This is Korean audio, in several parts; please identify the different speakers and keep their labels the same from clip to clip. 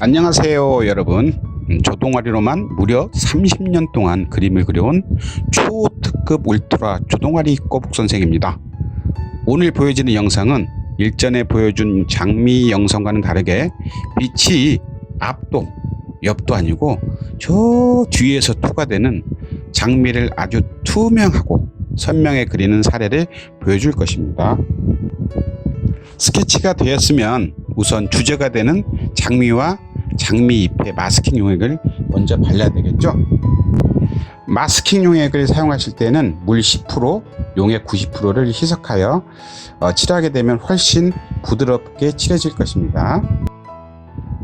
Speaker 1: 안녕하세요 여러분. 조동아리로만 무려 30년 동안 그림을 그려온 초특급 울트라 조동아리 꼬북 선생입니다. 오늘 보여지는 영상은 일전에 보여준 장미 영상과는 다르게 빛이 앞도 옆도 아니고 저 뒤에서 투과되는 장미를 아주 투명하고 선명하게 그리는 사례를 보여줄 것입니다. 스케치가 되었으면 우선 주제가 되는 장미와 장미 잎에 마스킹 용액을 먼저 발라야 되겠죠. 마스킹 용액을 사용하실 때는 물 10%, 용액 90%를 희석하여 칠하게 되면 훨씬 부드럽게 칠해질 것입니다.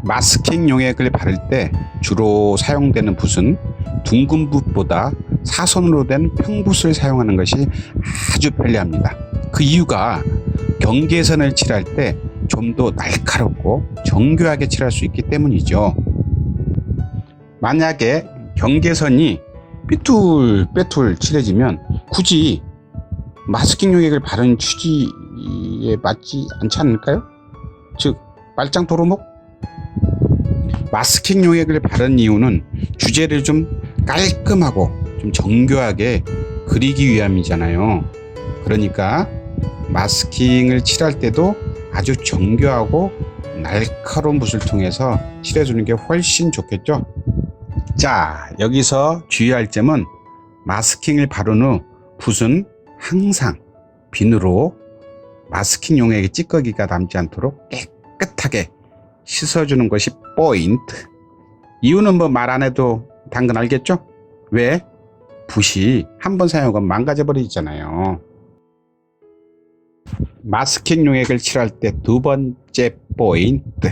Speaker 1: 마스킹 용액을 바를 때 주로 사용되는 붓은 둥근 붓보다 사선으로 된 평붓을 사용하는 것이 아주 편리합니다. 그 이유가 경계선을 칠할 때 좀 더 날카롭고 정교하게 칠할 수 있기 때문이죠. 만약에 경계선이 삐뚤빼뚤 칠해지면 굳이 마스킹 용액을 바른 취지에 맞지 않지 않을까요? 즉 말짱 도루묵? 마스킹 용액을 바른 이유는 주제를 좀 깔끔하고 좀 정교하게 그리기 위함이잖아요. 그러니까 마스킹을 칠할 때도 아주 정교하고 날카로운 붓을 통해서 칠해주는 게 훨씬 좋겠죠. 자, 여기서 주의할 점은 마스킹을 바른 후 붓은 항상 비누로 마스킹 용액의 찌꺼기가 남지 않도록 깨끗하게 씻어주는 것이 포인트. 이유는 뭐 말 안 해도 당근 알겠죠? 왜? 붓이 한번 사용하면 망가져 버리잖아요. 마스킹 용액을 칠할 때 두 번째 포인트.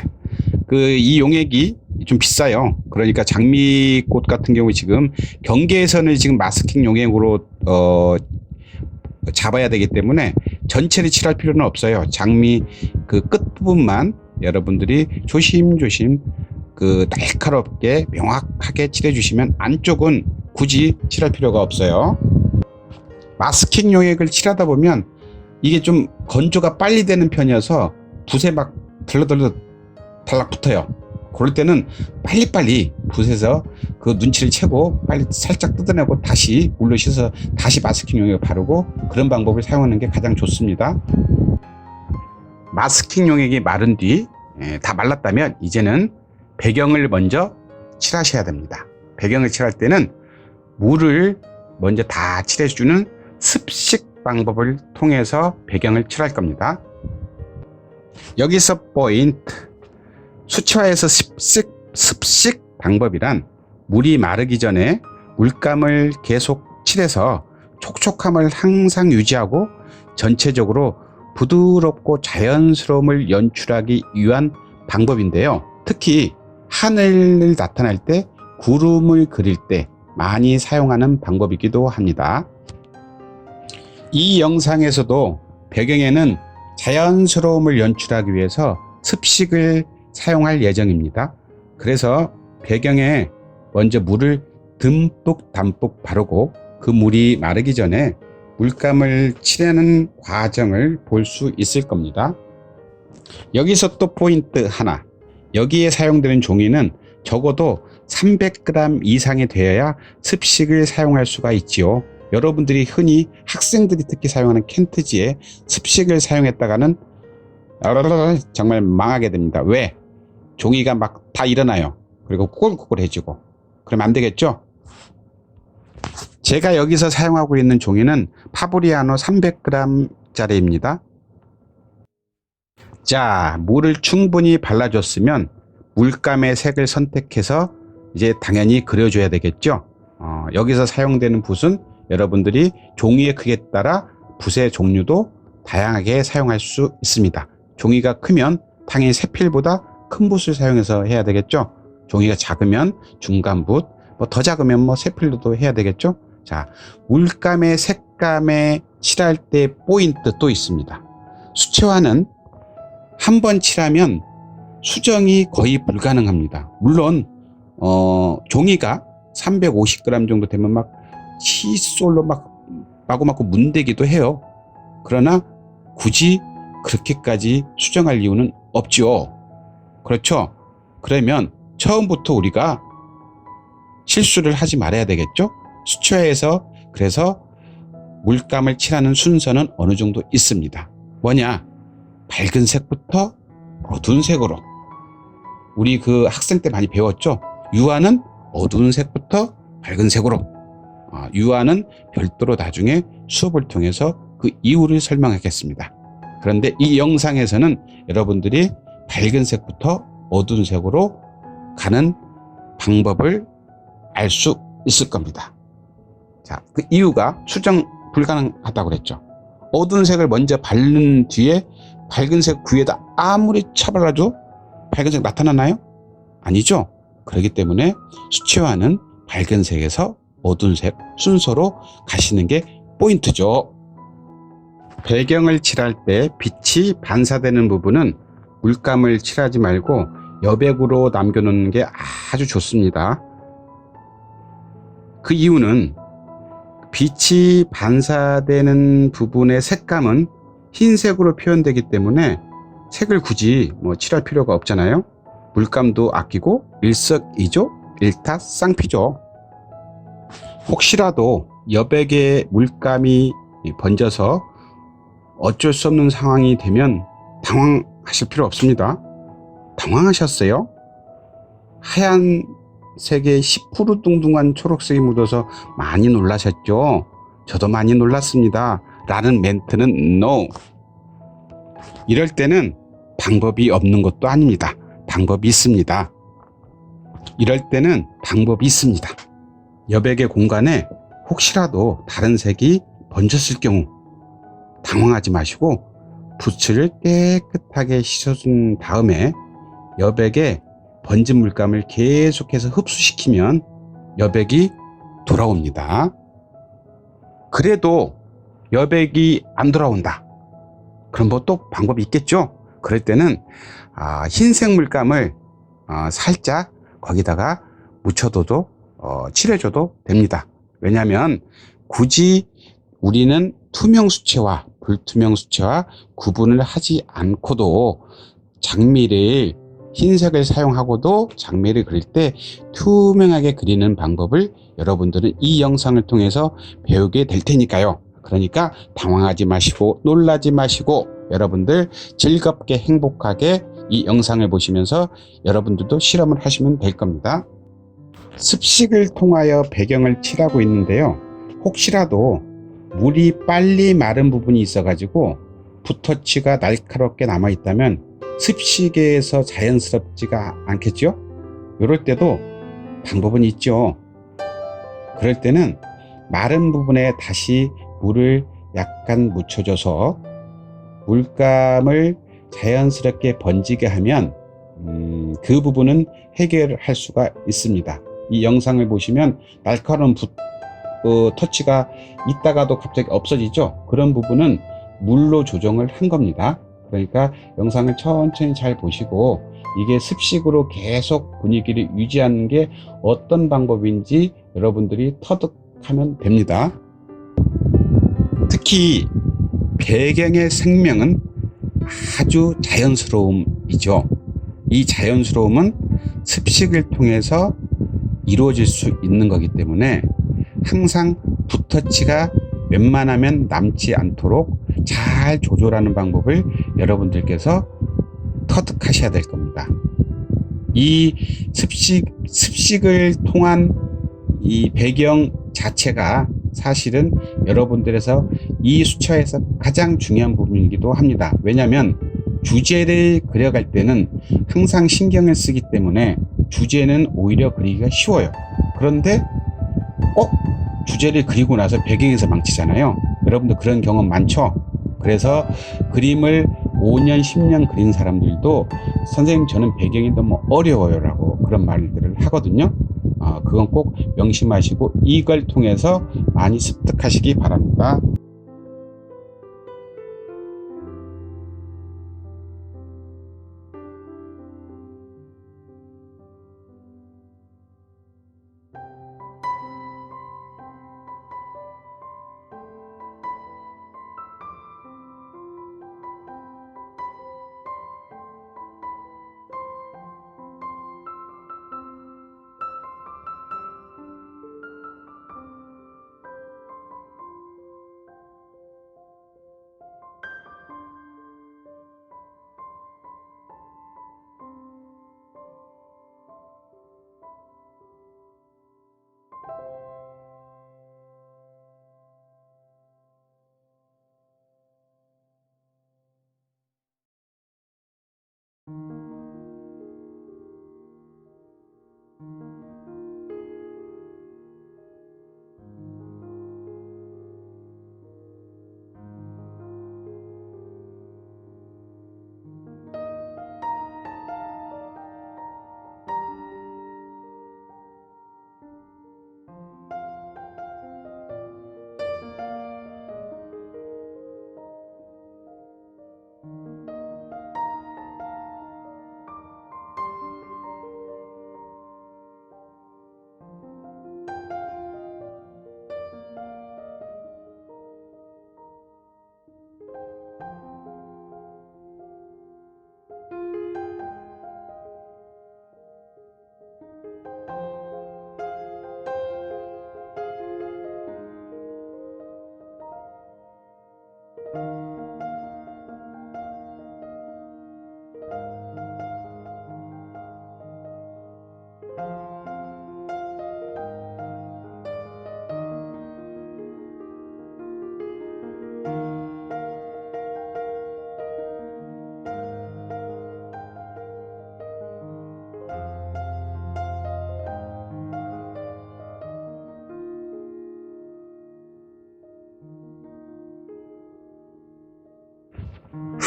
Speaker 1: 이 용액이 좀 비싸요. 그러니까 장미꽃 같은 경우 지금 경계선을 지금 마스킹 용액으로 잡아야 되기 때문에 전체를 칠할 필요는 없어요. 장미 그 끝부분만 여러분들이 조심조심 날카롭게 명확하게 칠해 주시면 안쪽은 굳이 칠할 필요가 없어요. 마스킹 용액을 칠하다 보면 이게 좀 건조가 빨리 되는 편이어서 붓에 막 달라달락 붙어요. 그럴 때는 빨리빨리 붓에서 그 눈치를 채고 빨리 살짝 뜯어내고 다시 물로 씻어서 다시 마스킹 용액을 바르고 그런 방법을 사용하는 게 가장 좋습니다. 마스킹 용액이 마른 뒤 다 말랐다면 이제는 배경을 먼저 칠하셔야 됩니다. 배경을 칠할 때는 물을 먼저 다 칠해주는 습식 방법을 통해서 배경을 칠할 겁니다. 여기서 포인트. 수채화에서 습식 방법이란 물이 마르기 전에 물감을 계속 칠해서 촉촉함을 항상 유지하고 전체적으로 부드럽고 자연스러움을 연출하기 위한 방법인데요. 특히 하늘을 나타낼 때 구름을 그릴 때 많이 사용하는 방법이기도 합니다. 이 영상에서도 배경에는 자연스러움을 연출하기 위해서 습식을 사용할 예정입니다. 그래서 배경에 먼저 물을 듬뿍 바르고 그 물이 마르기 전에 물감을 칠하는 과정을 볼 수 있을 겁니다. 여기서 또 포인트 하나. 여기에 사용되는 종이는 적어도 300g 이상이 되어야 습식을 사용할 수가 있지요. 여러분들이 흔히 학생들이 특히 사용하는 캔트지에 습식을 사용했다가는 정말 망하게 됩니다. 왜? 종이가 막 다 일어나요. 그리고 꾸글꾸글해지고 그러면 안 되겠죠? 제가 여기서 사용하고 있는 종이는 파브리아노 300g 짜리입니다. 자, 물을 충분히 발라줬으면 물감의 색을 선택해서 이제 당연히 그려줘야 되겠죠. 여기서 사용되는 붓은 여러분들이 종이의 크기에 따라 붓의 종류도 다양하게 사용할 수 있습니다. 종이가 크면 당연히 세필보다 큰 붓을 사용해서 해야 되겠죠. 종이가 작으면 중간 붓, 더 작으면 세필로도 해야 되겠죠. 자, 물감의 색감에 칠할 때 포인트 또 있습니다. 수채화는 한 번 칠하면 수정이 거의 불가능합니다. 물론 종이가 350g 정도 되면 막 칫솔로 막 마구마구 문대기도 해요. 그러나 굳이 그렇게까지 수정할 이유는 없죠. 그렇죠? 그러면 처음부터 우리가 실수를 하지 말아야 되겠죠? 수초에서 그래서 물감을 칠하는 순서는 어느 정도 있습니다. 뭐냐? 밝은 색부터 어두운 색으로. 우리 그 학생 때 많이 배웠죠? 유화는 어두운 색부터 밝은 색으로. 유화는 별도로 나중에 수업을 통해서 그 이유를 설명하겠습니다. 그런데 이 영상에서는 여러분들이 밝은 색부터 어두운 색으로 가는 방법을 알 수 있을 겁니다. 자, 그 이유가 수정 불가능하다고 그랬죠. 어두운 색을 먼저 바른 뒤에 밝은 색 위에다 아무리 쳐발라도 밝은 색 나타나나요? 아니죠. 그렇기 때문에 수채화는 밝은 색에서 어두운 색 순서로 가시는 게 포인트죠. 배경을 칠할 때 빛이 반사되는 부분은 물감을 칠하지 말고 여백으로 남겨놓는 게 아주 좋습니다. 그 이유는 빛이 반사되는 부분의 색감은 흰색으로 표현되기 때문에 색을 굳이 칠할 필요가 없잖아요. 물감도 아끼고 일석이조 일타쌍피죠. 혹시라도 여백에 물감이 번져서 어쩔 수 없는 상황이 되면 당황하실 필요 없습니다. 당황하셨어요? 하얀색에 시푸르둥둥한 초록색이 묻어서 많이 놀라셨죠? 저도 많이 놀랐습니다. 라는 멘트는 NO. 이럴 때는 방법이 없는 것도 아닙니다. 방법이 있습니다. 이럴 때는 방법이 있습니다. 여백의 공간에 혹시라도 다른 색이 번졌을 경우 당황하지 마시고 붓을 깨끗하게 씻어준 다음에 여백에 번진 물감을 계속해서 흡수시키면 여백이 돌아옵니다. 그래도 여백이 안 돌아온다. 그럼 또 방법이 있겠죠? 그럴 때는 흰색 물감을 살짝 거기다가 묻혀둬도 칠해줘도 됩니다. 왜냐하면 굳이 우리는 투명 수채화, 불투명 수채화 구분을 하지 않고도 장미를 흰색을 사용하고도 장미를 그릴 때 투명하게 그리는 방법을 여러분들은 이 영상을 통해서 배우게 될 테니까요. 그러니까 당황하지 마시고 놀라지 마시고 여러분들 즐겁게 행복하게 이 영상을 보시면서 여러분들도 실험을 하시면 될 겁니다. 습식을 통하여 배경을 칠하고 있는데요. 혹시라도 물이 빨리 마른 부분이 있어 가지고 붓터치가 날카롭게 남아 있다면 습식에서 자연스럽지가 않겠죠? 이럴 때도 방법은 있죠. 그럴 때는 마른 부분에 다시 물을 약간 묻혀줘서 물감을 자연스럽게 번지게 하면 그 부분은 해결할 수가 있습니다. 이 영상을 보시면 날카로운 터치가 있다가도 갑자기 없어지죠. 그런 부분은 물로 조정을 한 겁니다. 그러니까 영상을 천천히 잘 보시고 이게 습식으로 계속 분위기를 유지하는 게 어떤 방법인지 여러분들이 터득하면 됩니다. 특히 배경의 생명은 아주 자연스러움이죠. 이 자연스러움은 습식을 통해서 이루어질 수 있는 거기 때문에 항상 붓터치가 웬만하면 남지 않도록 잘 조절하는 방법을 여러분들께서 터득하셔야 될 겁니다. 이 습식을 통한 이 배경 자체가 사실은 여러분들에서 이 수채화에서 가장 중요한 부분이기도 합니다. 왜냐하면 주제를 그려갈 때는 항상 신경을 쓰기 때문에 주제는 오히려 그리기가 쉬워요. 그런데 꼭 주제를 그리고 나서 배경에서 망치잖아요. 여러분들 그런 경험 많죠? 그래서 그림을 5년, 10년 그린 사람들도 선생님 저는 배경이 너무 어려워요 라고 그런 말들을 하거든요. 그건 꼭 명심하시고 이걸 통해서 많이 습득하시기 바랍니다.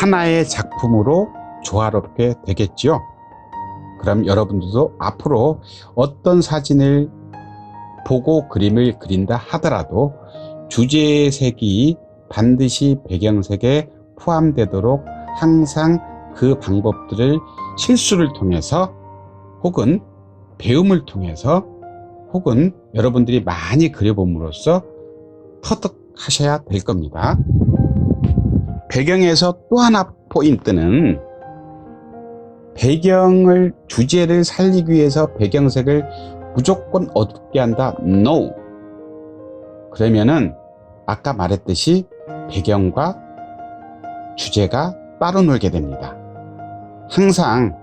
Speaker 1: 하나의 작품으로 조화롭게 되겠죠. 그럼 여러분들도 앞으로 어떤 사진을 보고 그림을 그린다 하더라도 주제색이 반드시 배경색에 포함되도록 항상 그 방법들을 실수를 통해서 혹은 배움을 통해서 혹은 여러분들이 많이 그려봄으로써 터득하셔야 될 겁니다. 배경에서 또 하나 포인트는 배경을 주제를 살리기 위해서 배경색을 무조건 어둡게 한다. No. 그러면은 아까 말했듯이 배경과 주제가 따로 놀게 됩니다. 항상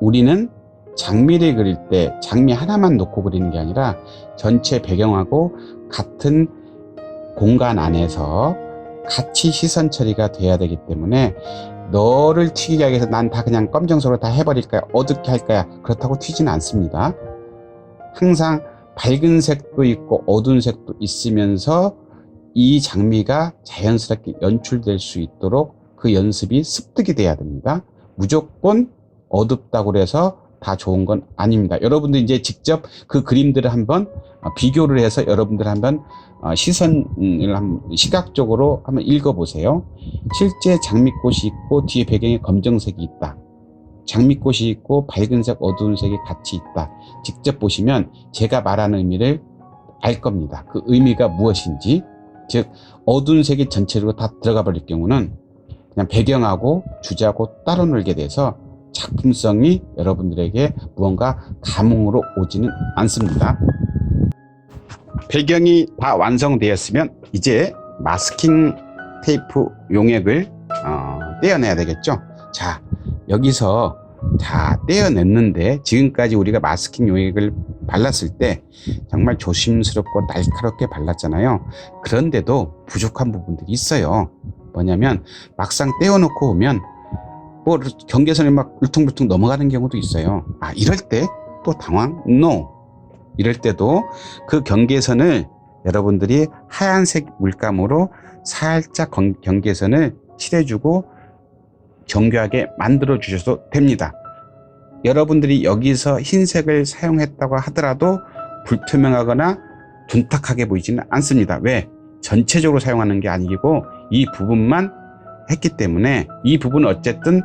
Speaker 1: 우리는 장미를 그릴 때 장미 하나만 놓고 그리는 게 아니라 전체 배경하고 같은 공간 안에서 같이 시선 처리가 돼야 되기 때문에 너를 튀기게 하기 위해서 난 다 그냥 검정색으로 다 해버릴까요? 어둡게 할까요? 그렇다고 튀지는 않습니다. 항상 밝은 색도 있고 어두운 색도 있으면서 이 장미가 자연스럽게 연출될 수 있도록 그 연습이 습득이 돼야 됩니다. 무조건 어둡다고 해서 다 좋은 건 아닙니다. 여러분들 이제 직접 그 그림들을 한번 비교를 해서 여러분들 한번 시선을 시각적으로 한번 읽어보세요. 실제 장미꽃이 있고 뒤에 배경에 검정색이 있다. 장미꽃이 있고 밝은색 어두운 색이 같이 있다. 직접 보시면 제가 말하는 의미를 알 겁니다. 그 의미가 무엇인지. 즉 어두운 색이 전체로 다 들어가 버릴 경우는 그냥 배경하고 주제하고 따로 놀게 돼서 작품성이 여러분들에게 무언가 감흥으로 오지는 않습니다. 배경이 다 완성되었으면 이제 마스킹 테이프 용액을 떼어내야 되겠죠. 자, 여기서 다 떼어냈는데 지금까지 우리가 마스킹 용액을 발랐을 때 정말 조심스럽고 날카롭게 발랐잖아요. 그런데도 부족한 부분들이 있어요. 뭐냐면 막상 떼어놓고 오면 뭐 경계선이 막 울퉁불퉁 넘어가는 경우도 있어요. 이럴 때 또 당황? No. 이럴 때도 그 경계선을 여러분들이 하얀색 물감으로 살짝 경계선을 칠해주고 정교하게 만들어 주셔도 됩니다. 여러분들이 여기서 흰색을 사용했다고 하더라도 불투명하거나 둔탁하게 보이지는 않습니다. 왜? 전체적으로 사용하는 게 아니고 이 부분만 했기 때문에 이 부분은 어쨌든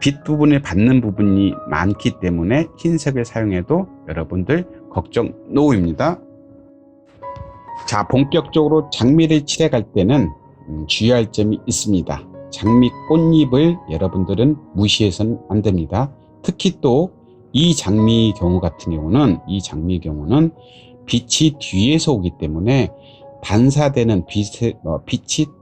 Speaker 1: 빛 부분을 받는 부분이 많기 때문에 흰색을 사용해도 여러분들 걱정 노입니다. 자, 본격적으로 장미를 칠해갈 때는 주의할 점이 있습니다. 장미 꽃잎을 여러분들은 무시해서는 안 됩니다. 특히 또 이 장미 경우 같은 경우는 빛이 뒤에서 오기 때문에 반사되는 빛이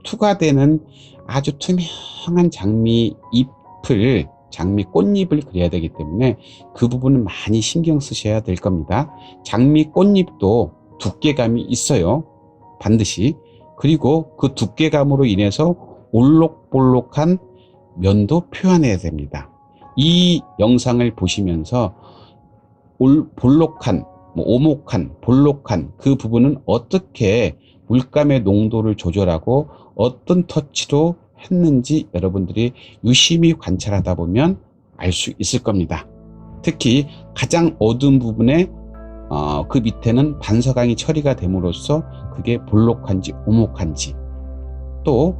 Speaker 1: 투과되는 아주 투명한 장미 잎을 장미 꽃잎을 그려야 되기 때문에 그 부분은 많이 신경 쓰셔야 될 겁니다. 장미 꽃잎도 두께감이 있어요. 반드시. 그리고 그 두께감으로 인해서 올록볼록한 면도 표현해야 됩니다. 이 영상을 보시면서 볼록한, 오목한, 볼록한 그 부분은 어떻게 물감의 농도를 조절하고 어떤 터치로 했는지 여러분들이 유심히 관찰하다 보면 알 수 있을 겁니다. 특히 가장 어두운 부분에 그 밑에는 반서광이 처리가 됨으로써 그게 볼록한지 오목한지, 또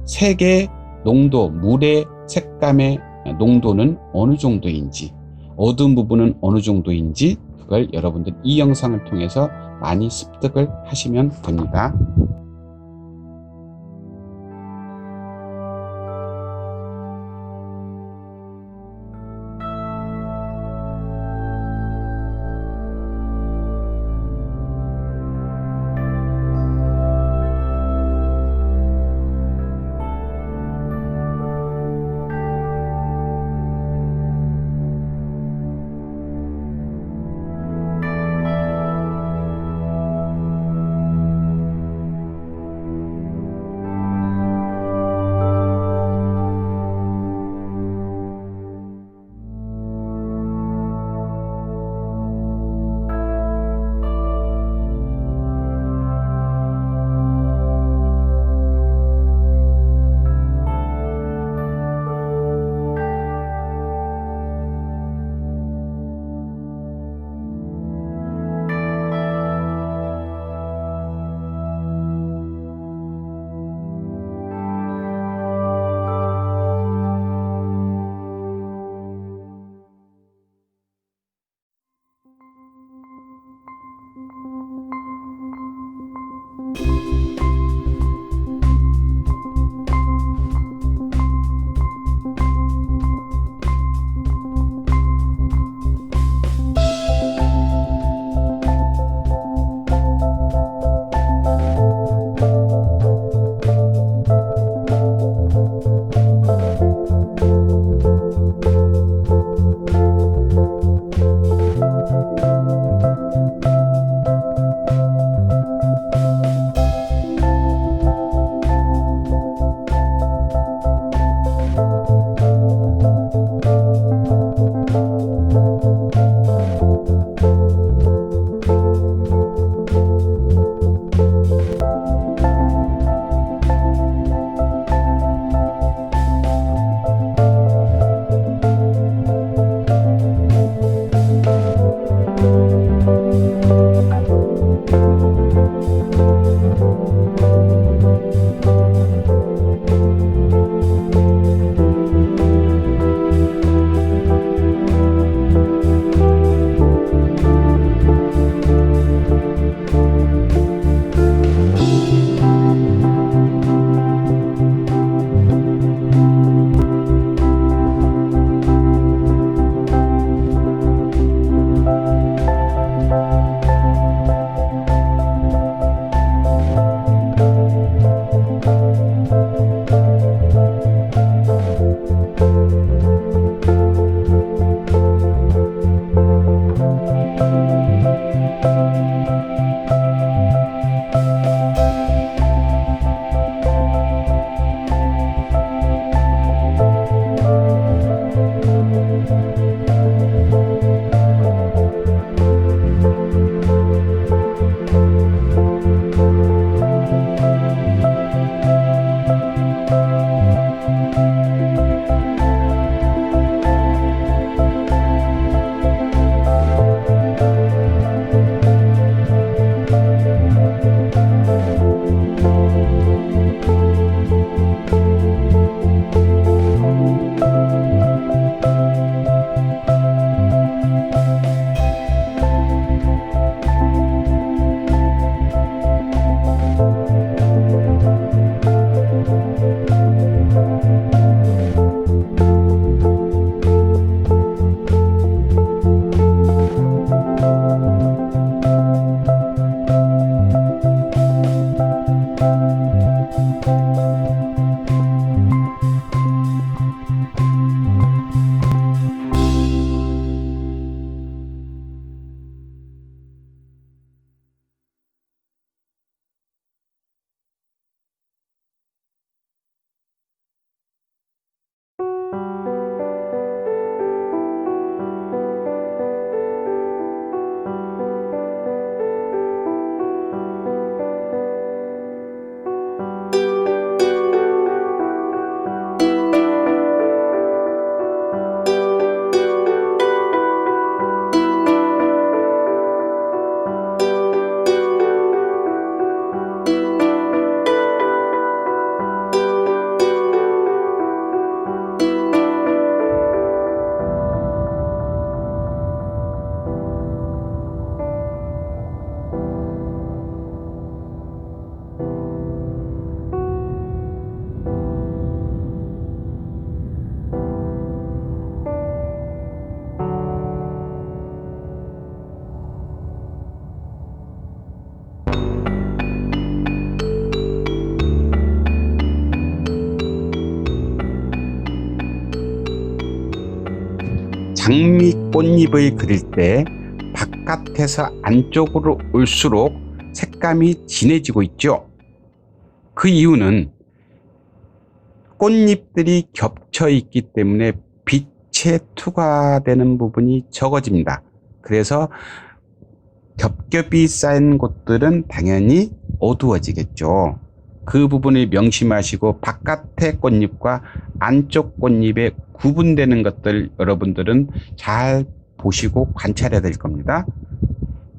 Speaker 1: 색의 농도, 물의 색감의 농도는 어느 정도인지, 어두운 부분은 어느 정도인지, 그걸 여러분들 이 영상을 통해서 많이 습득을 하시면 됩니다. 장미 꽃잎을 그릴 때 바깥에서 안쪽으로 올수록 색감이 진해지고 있죠. 그 이유는 꽃잎들이 겹쳐 있기 때문에 빛에 투과되는 부분이 적어집니다. 그래서 겹겹이 쌓인 곳들은 당연히 어두워지겠죠. 그 부분을 명심하시고 바깥의 꽃잎과 안쪽 꽃잎에 구분되는 것들 여러분들은 잘 보시고 관찰해야 될 겁니다.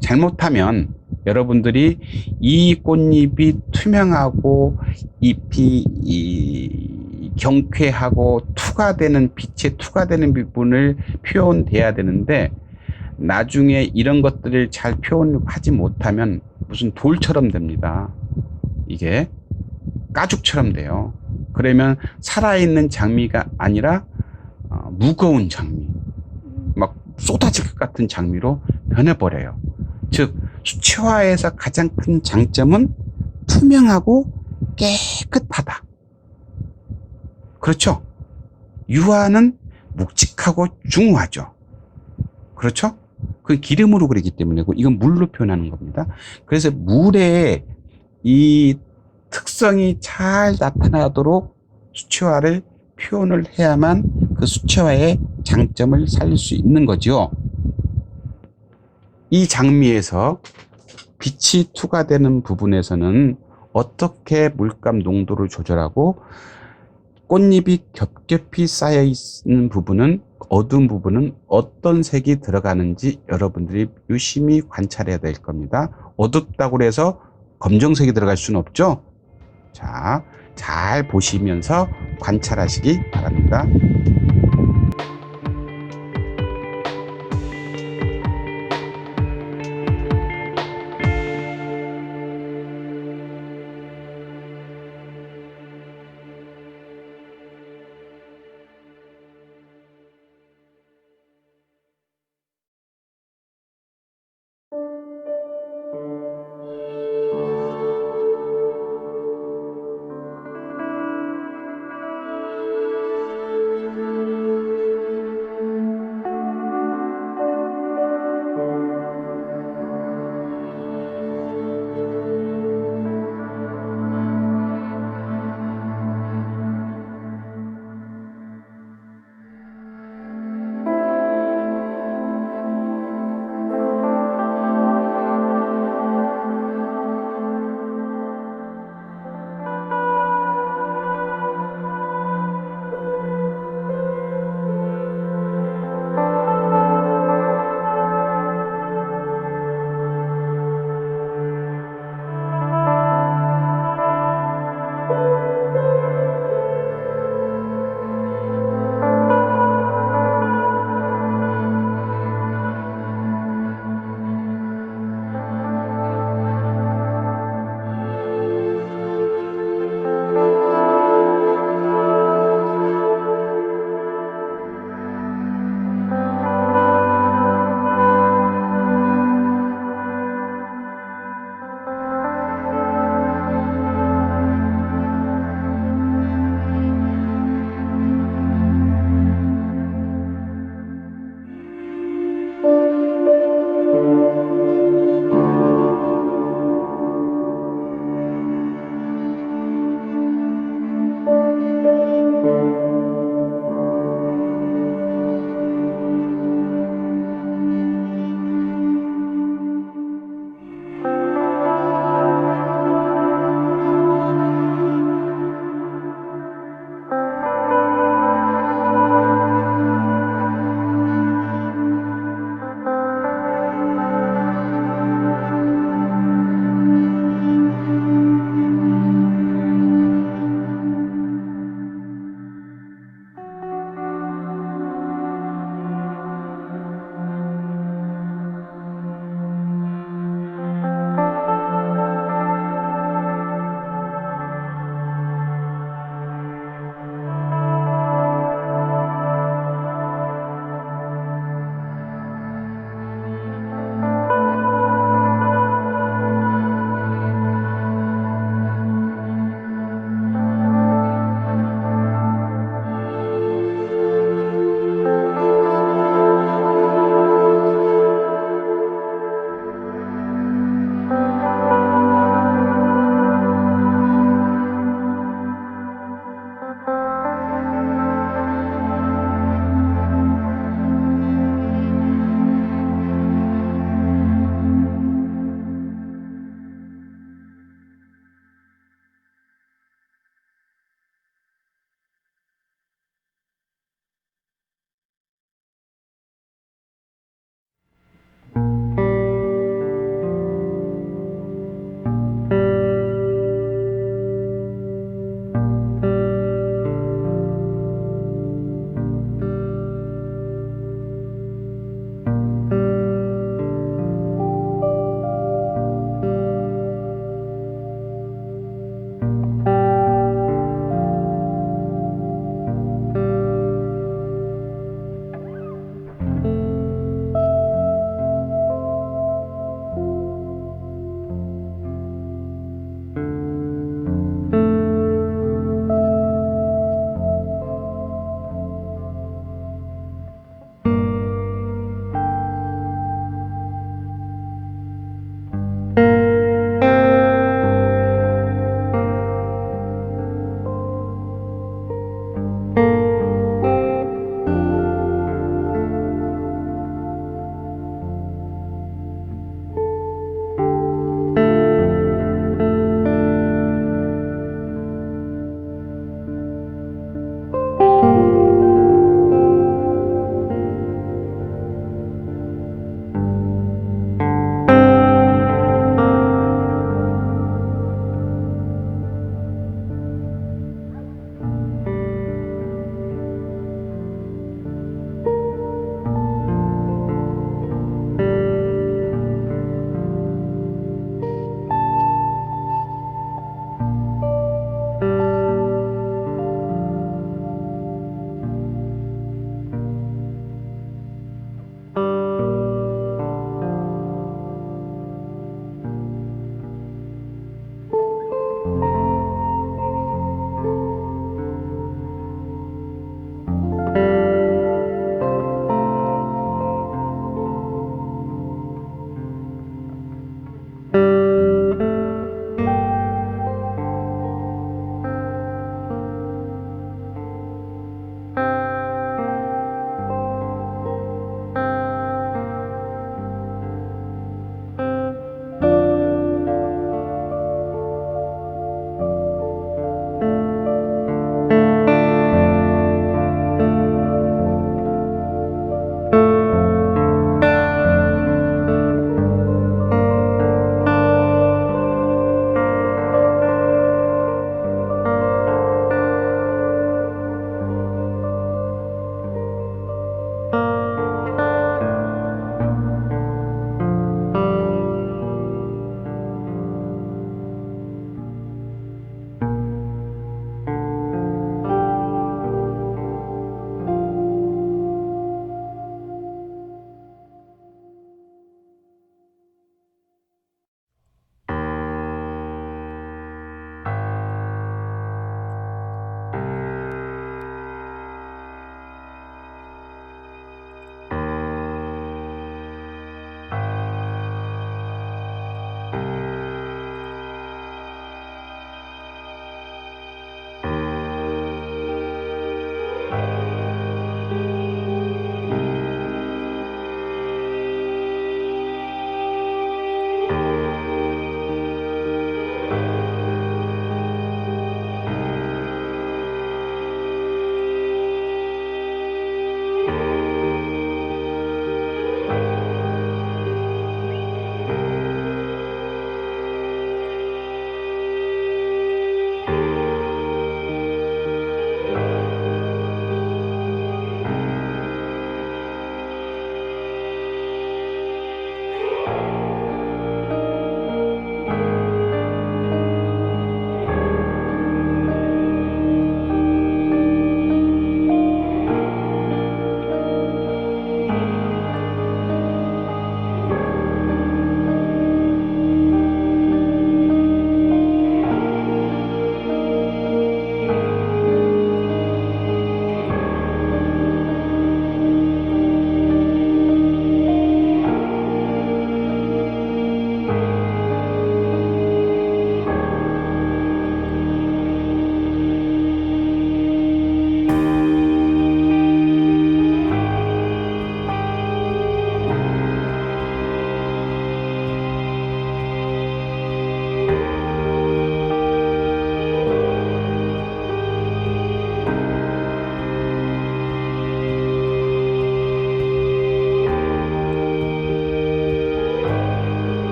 Speaker 1: 잘못하면 여러분들이 이 꽃잎이 투명하고 잎이 경쾌하고 투과되는 빛에 투과되는 부분을 표현돼야 되는데 나중에 이런 것들을 잘 표현하지 못하면 무슨 돌처럼 됩니다. 이게 가죽처럼 돼요. 그러면 살아있는 장미가 아니라 무거운 장미, 막 쏟아질 것 같은 장미로 변해버려요. 즉 수채화에서 가장 큰 장점은 투명하고 깨끗하다. 그렇죠? 유화는 묵직하고 중후하죠. 그렇죠? 그 기름으로 그리기 때문에 이건 물로 표현하는 겁니다. 그래서 물에 이 특성이 잘 나타나도록 수채화를 표현을 해야만 그 수채화의 장점을 살릴 수 있는 거죠. 이 장미에서 빛이 투과되는 부분에서는 어떻게 물감 농도를 조절하고 꽃잎이 겹겹이 쌓여 있는 부분은 어두운 부분은 어떤 색이 들어가는지 여러분들이 유심히 관찰해야 될 겁니다. 어둡다고 해서 검정색이 들어갈 수는 없죠. 자, 잘 보시면서 관찰하시기 바랍니다.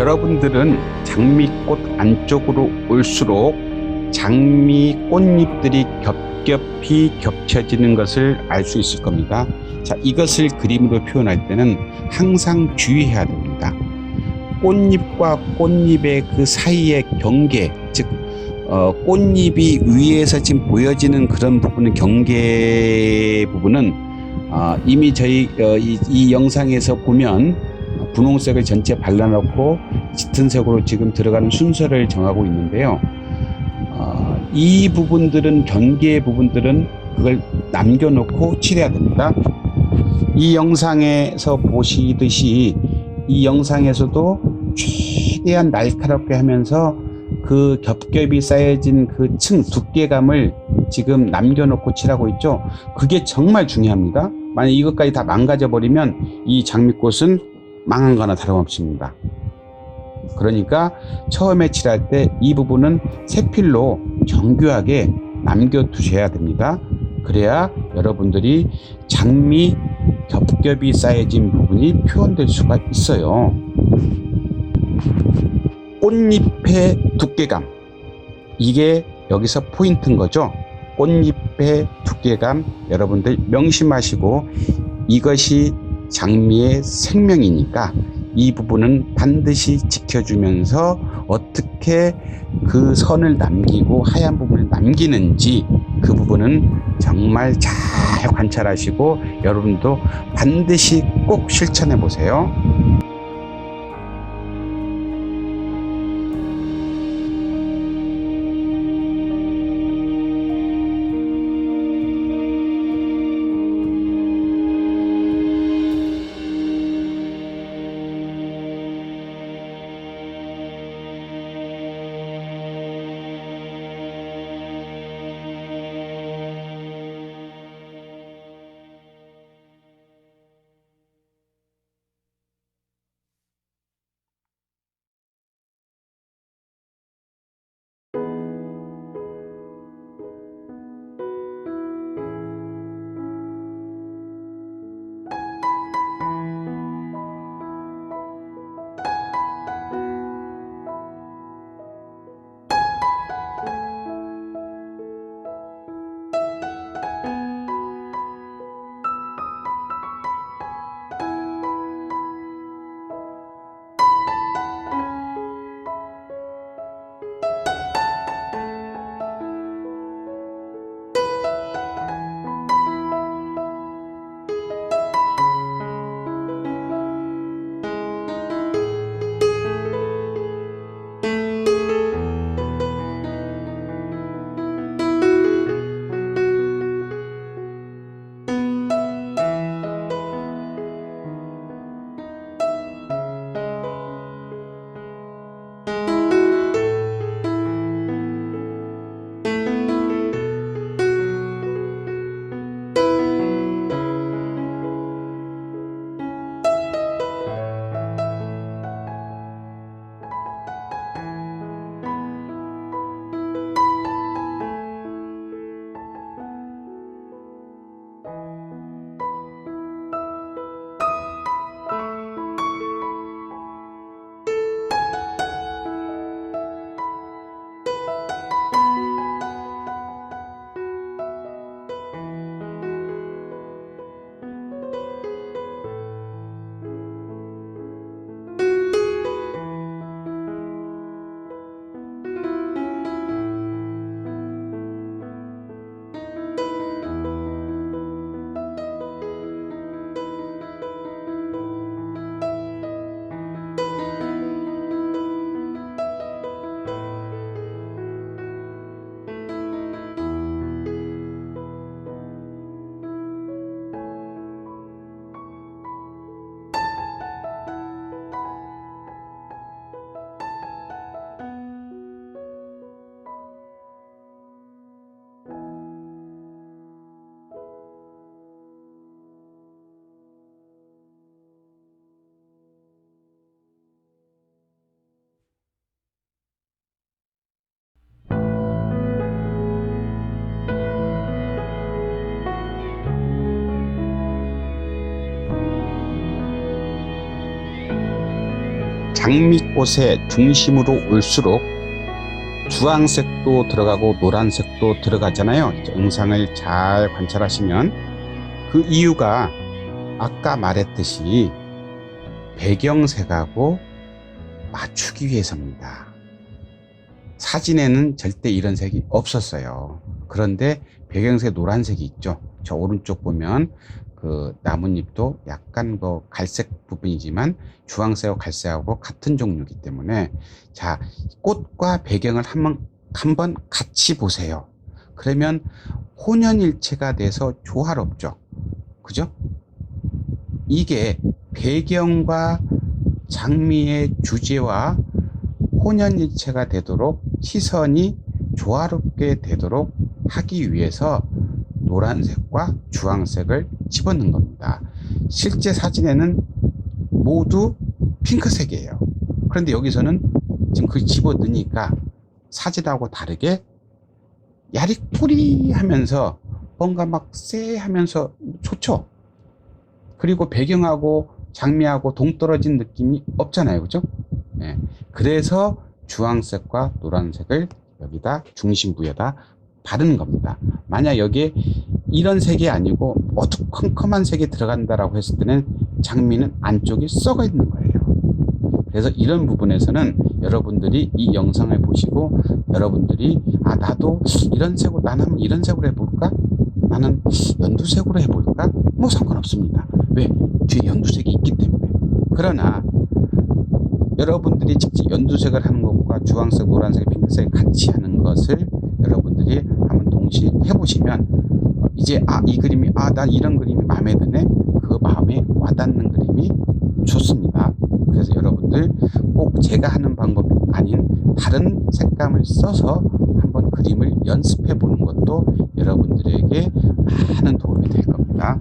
Speaker 1: 여러분들은 장미꽃 안쪽으로 올수록 장미 꽃잎들이 겹겹이 겹쳐지는 것을 알 수 있을 겁니다. 자, 이것을 그림으로 표현할 때는 항상 주의해야 됩니다. 꽃잎과 꽃잎의 그 사이의 경계, 즉 꽃잎이 위에서 지금 보여지는 그런 부분은 경계 부분은 이미 저희 이 영상에서 보면 분홍색을 전체 발라놓고 짙은 색으로 지금 들어가는 순서를 정하고 있는데요. 이 부분들은 경계 부분들은 그걸 남겨놓고 칠해야 됩니다. 이 영상에서 보시듯이 이 영상에서도 최대한 날카롭게 하면서 그 겹겹이 쌓여진 그 층 두께감을 지금 남겨놓고 칠하고 있죠. 그게 정말 중요합니다. 만약 이것까지 다 망가져 버리면 이 장미꽃은 망한 거나 다름없습니다. 그러니까 처음에 칠할 때 이 부분은 세필로 정교하게 남겨두셔야 됩니다. 그래야 여러분들이 장미 겹겹이 쌓여진 부분이 표현될 수가 있어요. 꽃잎의 두께감, 이게 여기서 포인트인 거죠. 꽃잎의 두께감 여러분들 명심하시고, 이것이 장미의 생명이니까 이 부분은 반드시 지켜주면서 어떻게 그 선을 남기고 하얀 부분을 남기는지 그 부분은 정말 잘 관찰하시고 여러분도 반드시 꼭 실천해 보세요. 장미꽃의 중심으로 올수록 주황색도 들어가고 노란색도 들어가잖아요. 영상을 잘 관찰하시면 그 이유가 아까 말했듯이 배경색하고 맞추기 위해서입니다. 사진에는 절대 이런 색이 없었어요. 그런데 배경색 노란색이 있죠. 저 오른쪽 보면 그 나뭇잎도 약간 그 갈색 부분이지만 주황색하고 갈색하고 같은 종류이기 때문에, 자, 꽃과 배경을 한번 같이 보세요. 그러면 혼연일체가 돼서 조화롭죠. 그죠? 이게 배경과 장미의 주제와 혼연일체가 되도록, 시선이 조화롭게 되도록 하기 위해서 노란색과 주황색을 집어넣은 겁니다. 실제 사진에는 모두 핑크색이에요. 그런데 여기서는 지금 그 집어넣으니까 사진하고 다르게 야리꾸리 하면서 뭔가 막 쎄하면서 좋죠. 그리고 배경하고 장미하고 동떨어진 느낌이 없잖아요. 그죠? 네. 그래서 주황색과 노란색을 여기다 중심부에다 바르는 겁니다. 만약 여기에 이런 색이 아니고 어두컴컴한 색이 들어간다라고 했을 때는 장미는 안쪽이 썩어 있는 거예요. 그래서 이런 부분에서는 여러분들이 이 영상을 보시고 여러분들이 나도 이런 색으로, 나는 한번 이런 색으로 해볼까? 나는 연두색으로 해볼까? 뭐 상관없습니다. 왜? 뒤에 연두색이 있기 때문에. 그러나 여러분들이 직접 연두색을 하는 것과 주황색, 노란색, 핑크색 같이 하는 것을 여러분들이 한번 동시에 해보시면 이제 이 그림이 난 이런 그림이 마음에 드네. 그 마음에 와닿는 그림이 좋습니다. 그래서 여러분들 꼭 제가 하는 방법이 아닌 다른 색감을 써서 한번 그림을 연습해 보는 것도 여러분들에게 많은 도움이 될 겁니다.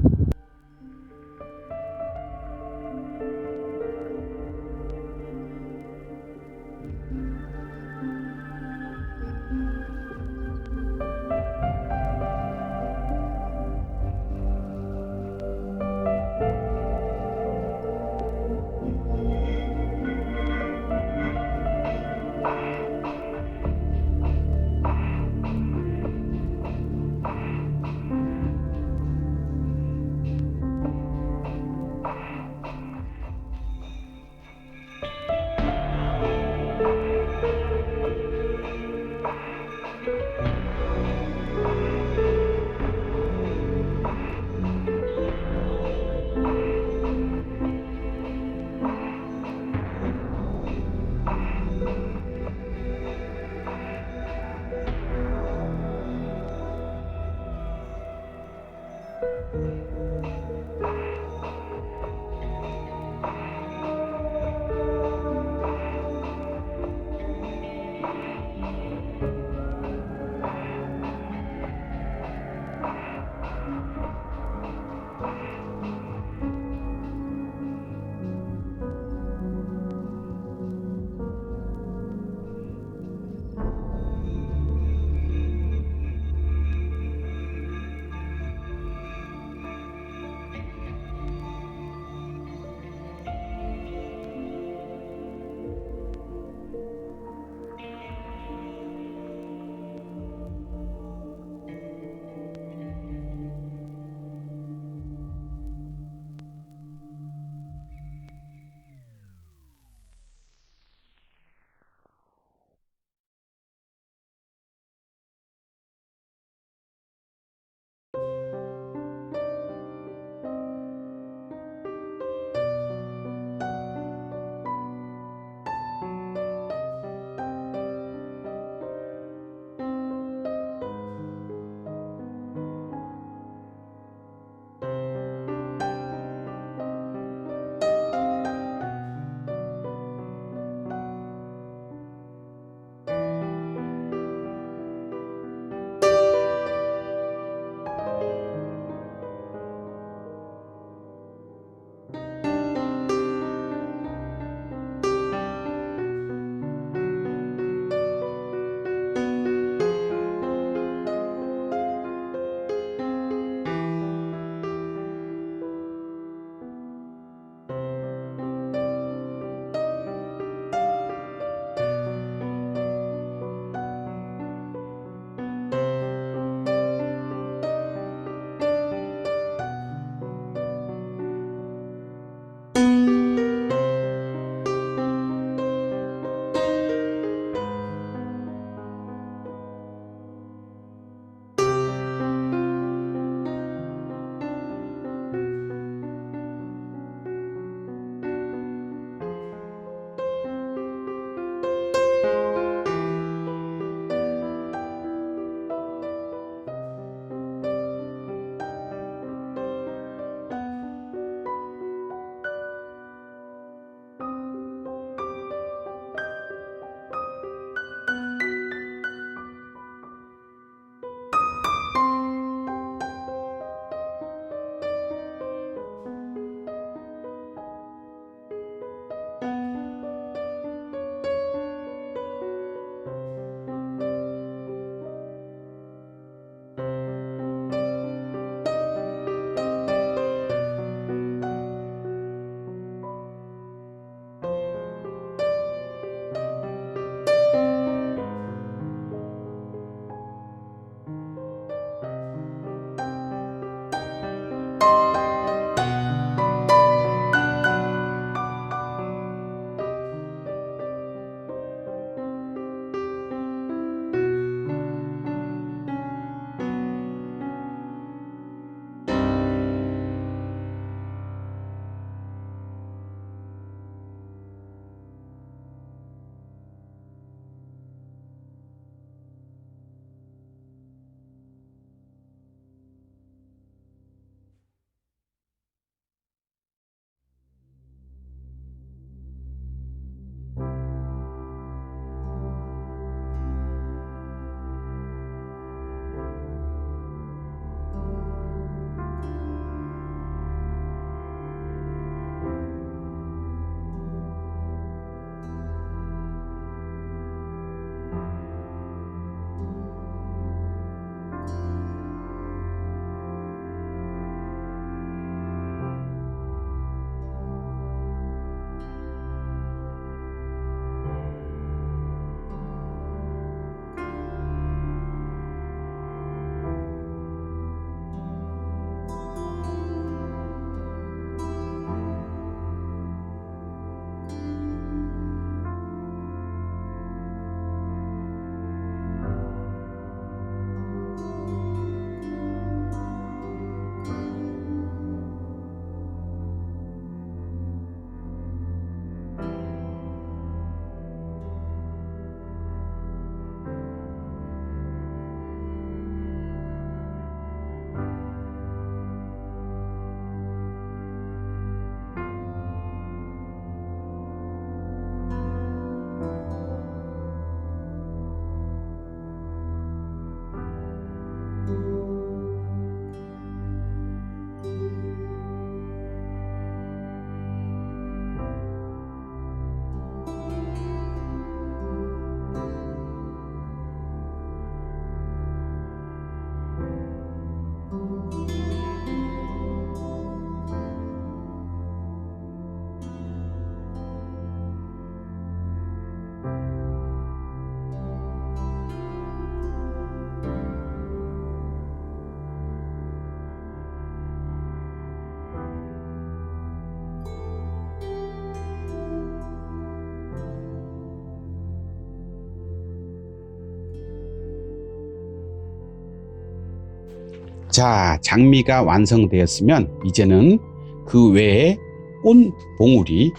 Speaker 1: 자, 장미가 완성되었으면 이제는 그 외에 꽃 봉우리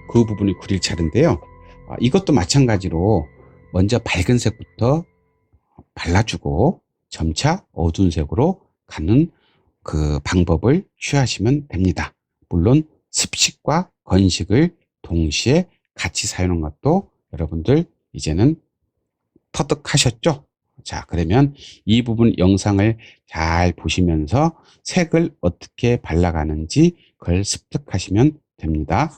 Speaker 1: 그 부분이 그릴 차례인데요. 이것도 마찬가지로 먼저 밝은 색부터 발라주고 점차 어두운 색으로 가는 그 방법을 취하시면 됩니다. 물론 습식과 건식을 동시에 같이 사용하는 것도 여러분들 이제는 터득하셨죠? 자, 그러면 이 부분 영상을 잘 보시면서 색을 어떻게 발라가는지 그걸 습득하시면 됩니다.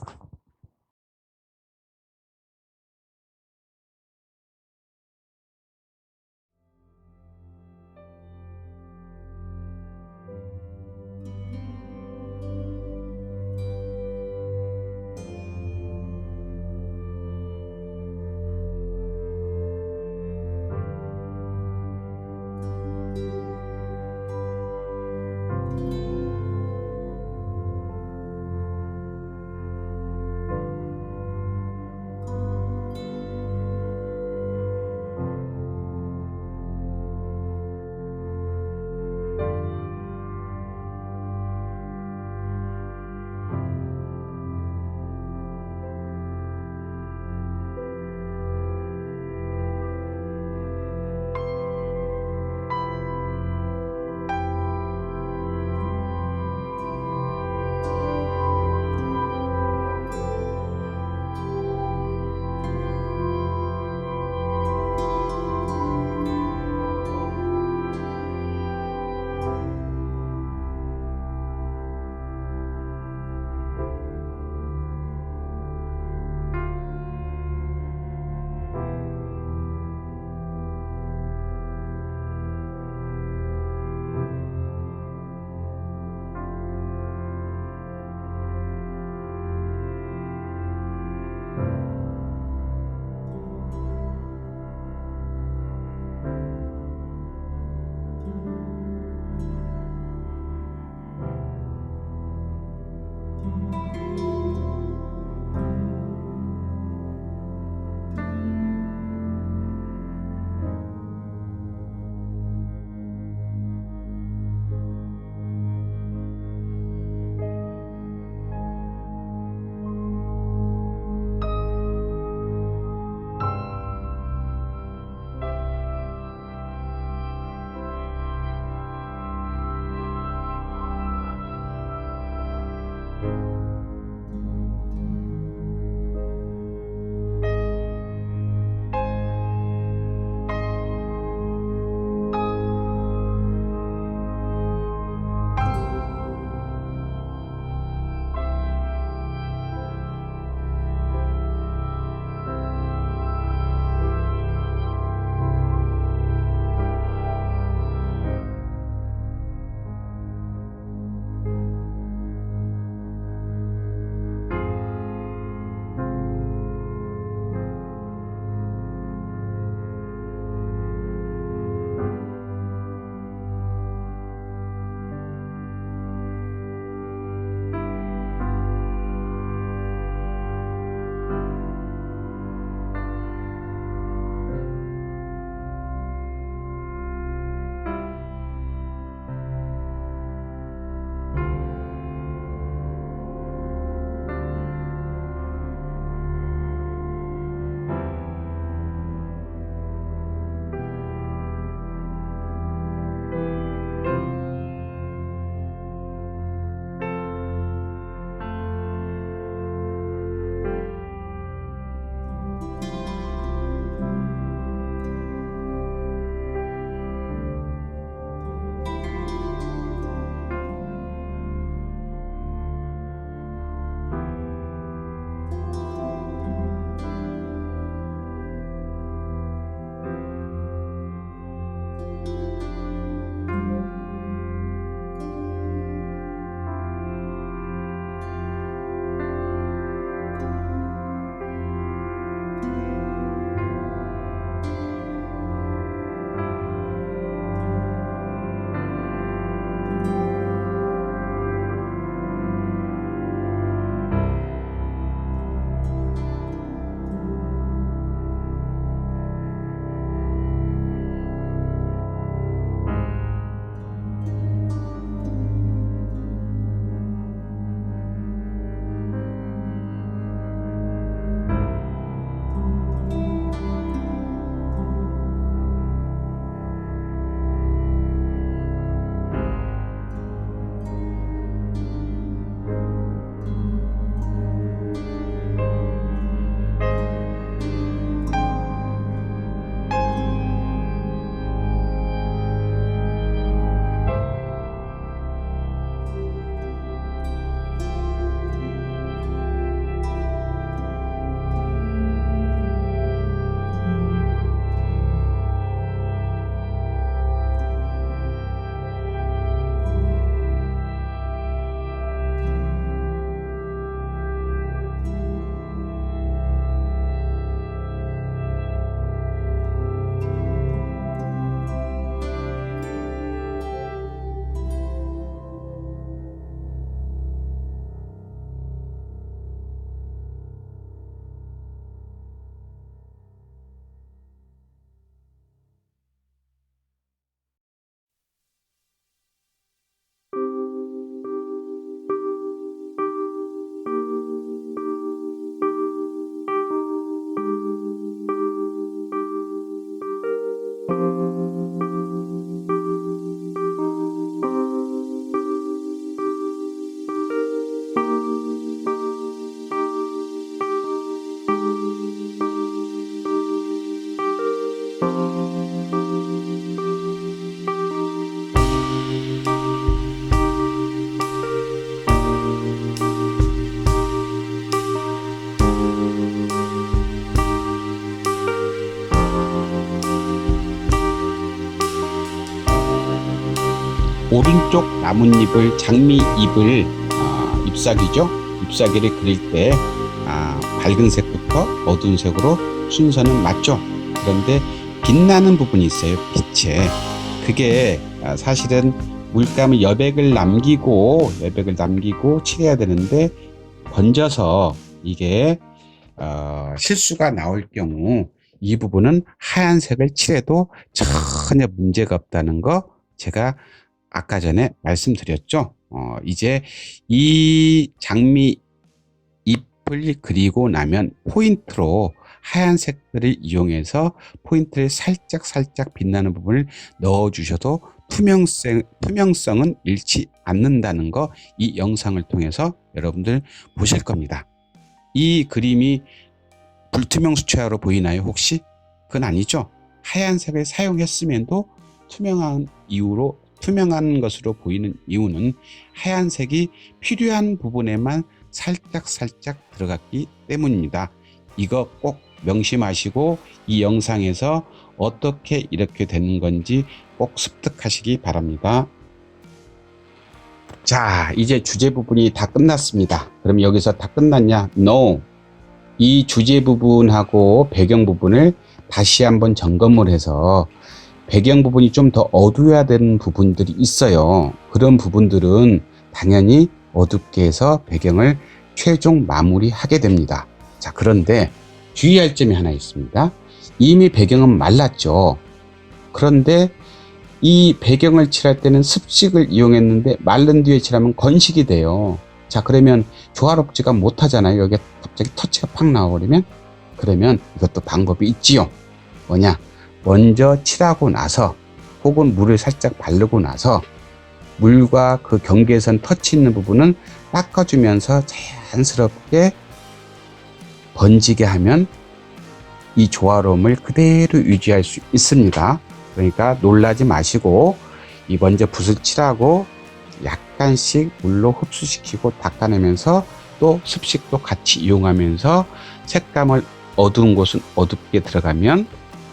Speaker 1: 오른쪽 나뭇잎을 장미잎을 잎사귀죠. 잎사귀를 그릴 때 밝은 색부터 어두운 색으로 순서는 맞죠. 그런데 빛나는 부분이 있어요. 빛에. 그게 사실은 물감을 여백을 남기고 칠해야 되는데 번져서 이게 실수가 나올 경우 이 부분은 하얀색을 칠해도 전혀 문제가 없다는 거 제가 아까 전에 말씀드렸죠. 이제 이 장미 잎을 그리고 나면 포인트로 하얀 색들을 이용해서 포인트를 살짝 빛나는 부분을 넣어 주셔도 투명성은 잃지 않는다는 거 이 영상을 통해서 여러분들 보실 겁니다. 이 그림이 불투명 수채화로 보이나요 혹시? 그건 아니죠. 하얀색을 사용했음에도 투명한 것으로 보이는 이유는 하얀색이 필요한 부분에만 살짝 들어갔기 때문입니다. 이거 꼭 명심하시고 이 영상에서 어떻게 이렇게 되는 건지 꼭 습득하시기 바랍니다. 자, 이제 주제 부분이 다 끝났습니다. 그럼 여기서 다 끝났냐? No. 이 주제 부분하고 배경 부분을 다시 한번 점검을 해서 배경 부분이 좀 더 어두워야 되는 부분들이 있어요. 그런 부분들은 당연히 어둡게 해서 배경을 최종 마무리하게 됩니다. 자, 그런데 주의할 점이 하나 있습니다. 이미 배경은 말랐죠. 그런데 이 배경을 칠할 때는 습식을 이용했는데 마른 뒤에 칠하면 건식이 돼요. 자, 그러면 조화롭지가 못하잖아요. 여기에 갑자기 터치가 팍 나와버리면. 그러면 이것도 방법이 있지요. 뭐냐? 먼저 칠하고 나서 혹은 물을 살짝 바르고 나서 물과 그 경계선 터치 있는 부분은 닦아주면서 자연스럽게 번지게 하면 이 조화로움을 그대로 유지할 수 있습니다. 그러니까 놀라지 마시고 이 먼저 붓을 칠하고 약간씩 물로 흡수시키고 닦아내면서 또 습식도 같이 이용하면서 색감을 어두운 곳은 어둡게 들어가면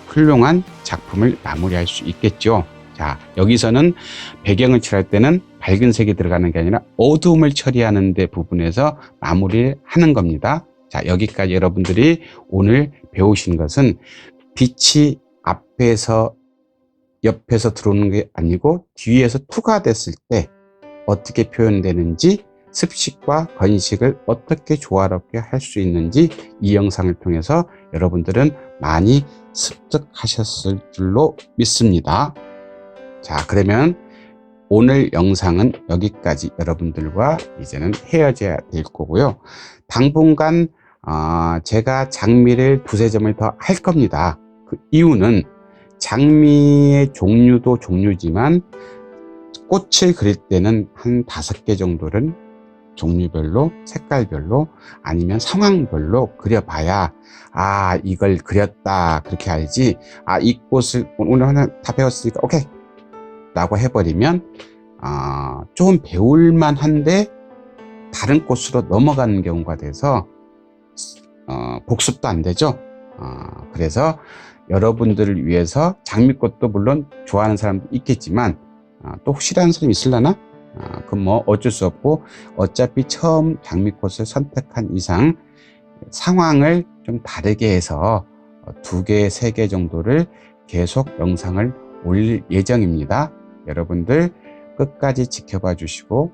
Speaker 1: 훌륭한 작품을 마무리할 수 있겠죠. 자, 여기서는 배경을 칠할 때는 밝은 색이 들어가는 게 아니라 어두움을 처리하는 데 부분에서 마무리를 하는 겁니다. 자, 여기까지 여러분들이 오늘 배우신 것은 빛이 앞에서 옆에서 들어오는 게 아니고 뒤에서 투과됐을 때 어떻게 표현되는지, 습식과 건식을 어떻게 조화롭게 할 수 있는지 이 영상을 통해서 여러분들은 많이 습득하셨을 줄로 믿습니다. 자, 그러면 오늘 영상은 여기까지 여러분들과 이제는 헤어져야 될 거고요. 당분간 제가 장미를 두세 점을 더 할 겁니다. 그 이유는 장미의 종류도 종류지만 꽃을 그릴 때는 한 5개 정도는 종류별로, 색깔별로, 아니면 상황별로 그려봐야 이걸 그렸다 그렇게 알지. 이 꽃을 오늘 하나 다 배웠으니까 오케이 라고 해버리면 좀 배울만 한데 다른 꽃으로 넘어가는 경우가 돼서 복습도 안 되죠. 그래서 여러분들을 위해서 장미꽃도 물론 좋아하는 사람도 있겠지만 또 싫어하는 사람이 있으려나? 그건 뭐 어쩔 수 없고 어차피 처음 장미꽃을 선택한 이상 상황을 좀 다르게 해서 2개, 3개 정도를 계속 영상을 올릴 예정입니다. 여러분들 끝까지 지켜봐 주시고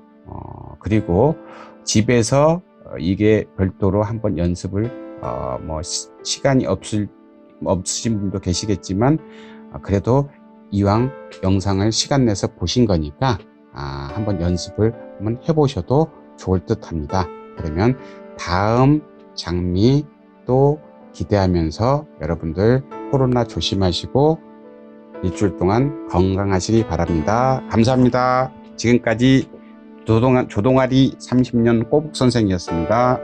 Speaker 1: 그리고 집에서 이게 별도로 한번 연습을 뭐 시간이 없으신 분도 계시겠지만 그래도 이왕 영상을 시간 내서 보신 거니까 한번 연습을 한번 해보셔도 좋을 듯 합니다. 그러면 다음 장미 또 기대하면서 여러분들 코로나 조심하시고 일주일 동안 건강하시기 바랍니다. 감사합니다. 지금까지 조동아리 30년 꼬북 선생이었습니다.